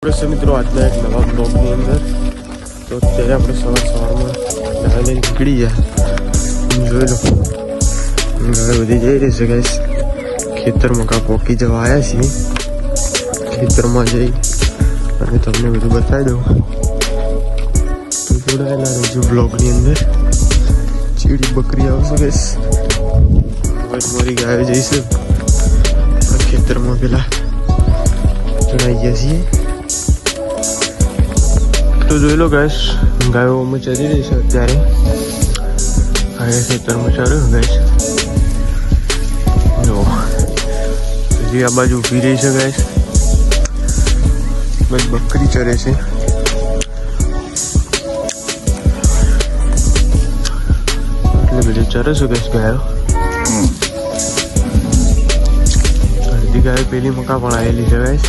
से मित्रों આજના એક નવા બ્લોગની અંદર તો અત્યારે આપણે સવારમાં ગાયને નીકળી ગયા જોઈ લો ગાય બધી જઈ રહી છે ગાઈસ ખેતરમાં કાં પોકી જવા આવ્યા છીએ ખેતરમાં જઈ અને તમને બધું બતાવી દઉં તો જોડાયેલા રહેજો બ્લોગની અંદર ચીડી બકરી આવશે ગાઈસ મારી ગાયો જઈશે ખેતરમાં પેલા જોડાઈ ગયા છીએ तो जो लो गैस गायों में चली रही है अत्यारे गाय खेतर में चल गैस जो जी आ बाजू उभी रही है गैस बस बकरी चरे से એટલે બધી ચરે છે ગેસ ગાયો અડધી ગાય પેલી મકા પણ આવેલી છે ગેસ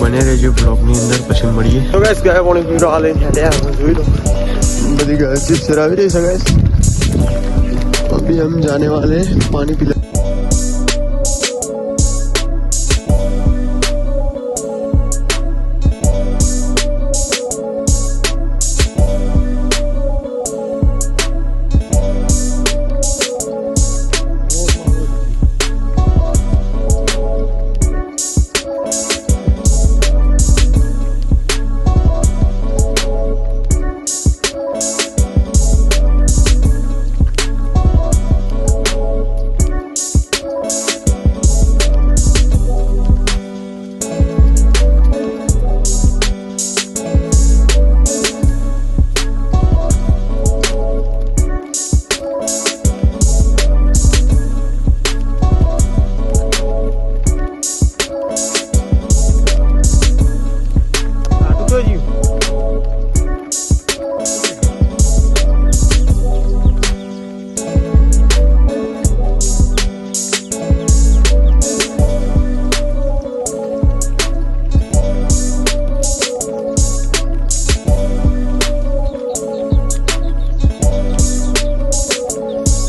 बने रहिए ब्लॉग ની અંદર પછી મળીએ તો ગાઈસ ગાય પાણી પીરો હાલે હેડ્યા જોઈ લો બધી ગાય ચિપ ચરાવી રહી છે गाइस अभी हम जाने वाले पानी पिला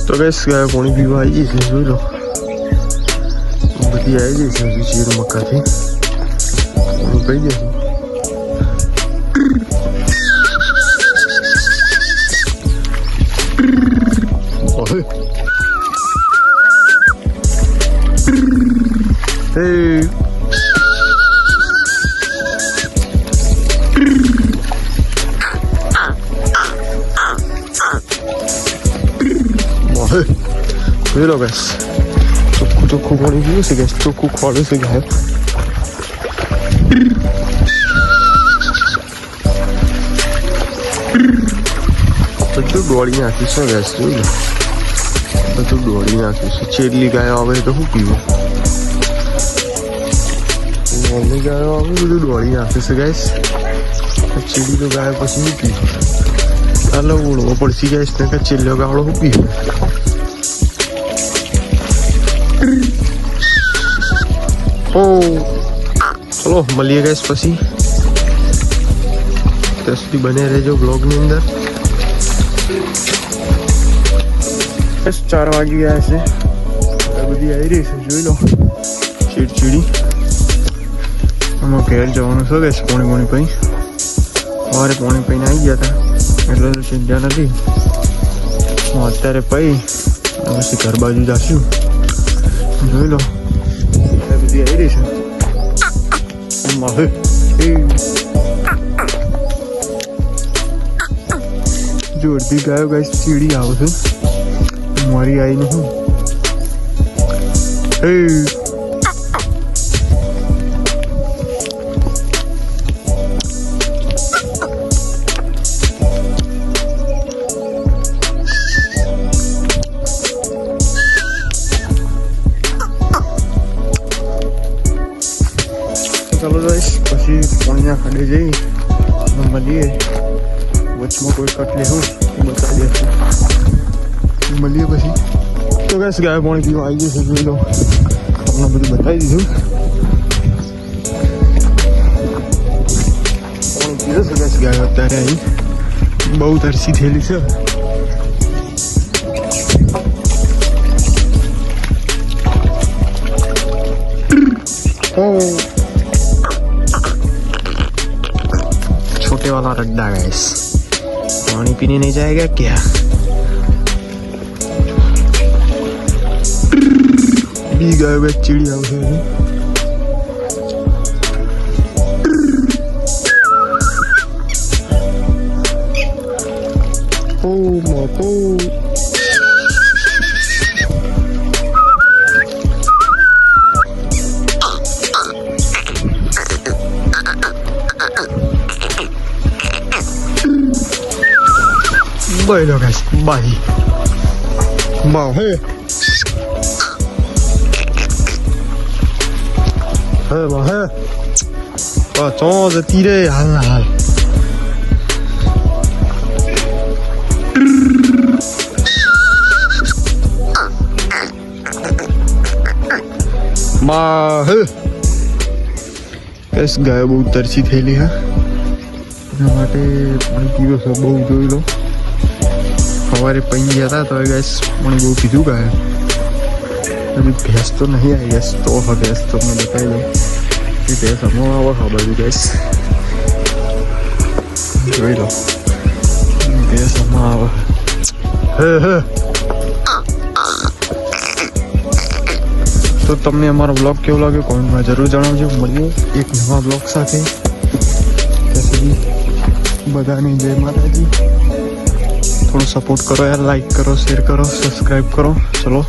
तो गैस गाय पानी पीवा आई जैसे જોઈ લો બધી આવી જશે હજી ચીર મકાથી પાણી પી જશે જોઈ લો ગેસ ચોખ્ખું ચોખ્ખું પાણી પીવું છે ગેસ ચોખ્ખું ખોડે છે ગાય બધું દોડી નાખ્યું છે ગેસ જોઈ લો બધું દોડી નાખ્યું છે છેલ્લી ગાયો આવે તો શું પીવું નાની ગાયો આવે બધું દોડી નાખ્યું છે ગેસ છેલ્લી તો ગાયો પછી શું પીવું ચાલો ઓળવો પડશે ગેસ ને કે છેલ્લો ગાવડો શું પીવું चलो મળીએ ગાઈસ પછી ત્યાં સુધી બને રહેજો બ્લોગની અંદર 4 વાગી ગયા છે બધી આવી રહી છે જોઈ લો ચીડચીડી આમાં ઘેર જવાનું છે ગાઈસ પોણી પઈ સવારે પોણી પઈને આવી ગયા હતા એટલે તો ચિંતા નથી હું અત્યારે પઈ પછી ઘર બાજુ જશું જોઈ લો બધી આવી રહી છે જો અડધી ગાયો ગાય ચીડી આવે છે મારી આવીને હું ચાલો ગાઈસ પછી પાણીના ખાડે જઈ મળીએ વચમાં કોઈ કટ લેવું બતાવી દેશે મળીએ પછી તો ગાઈસ ગાય પાણી પીવા આવી જશે જોઈ લો તમને બધું બતાવી દીધું પાણી પીવે છે ગાઈસ ગાય અત્યારે અહીં બહુ તરસી થયેલી છે Oh. वाला रड्डा गैस पानी पीने नहीं जाएगा क्या भी गए हुए चिड़िया ओ मोको Bye lo guys, bye. Mau he. He mau he. Cho ra tí đây hẳn là. Mau he. Guys ગાય બહુ તરસી થયેલી હા એના માટે પાણી પીવો છો બહુ જોઈ લો સવારે પી ગયા હતા તો ગેસ પાણી બહુ પીધું ગાય अभी भैंस तो नहीं आई गैस तो हाँ गैस तो मैं बताई दूँ कि भैंस हम आवा खबर दी गैस જોઈ લો ભૈંસ हम आवा તો તમને અમારો બ્લોગ કેવો લાગ્યો કોમેન્ટમાં જરૂર જણાવજો મળીએ એક નવા બ્લોગ સાથે ત્યાં સુધી બધાની જય માતાજી થોડો સપોર્ટ કરો યાર લાઈક કરો શેર કરો સબસ્ક્રાઈબ કરો ચલો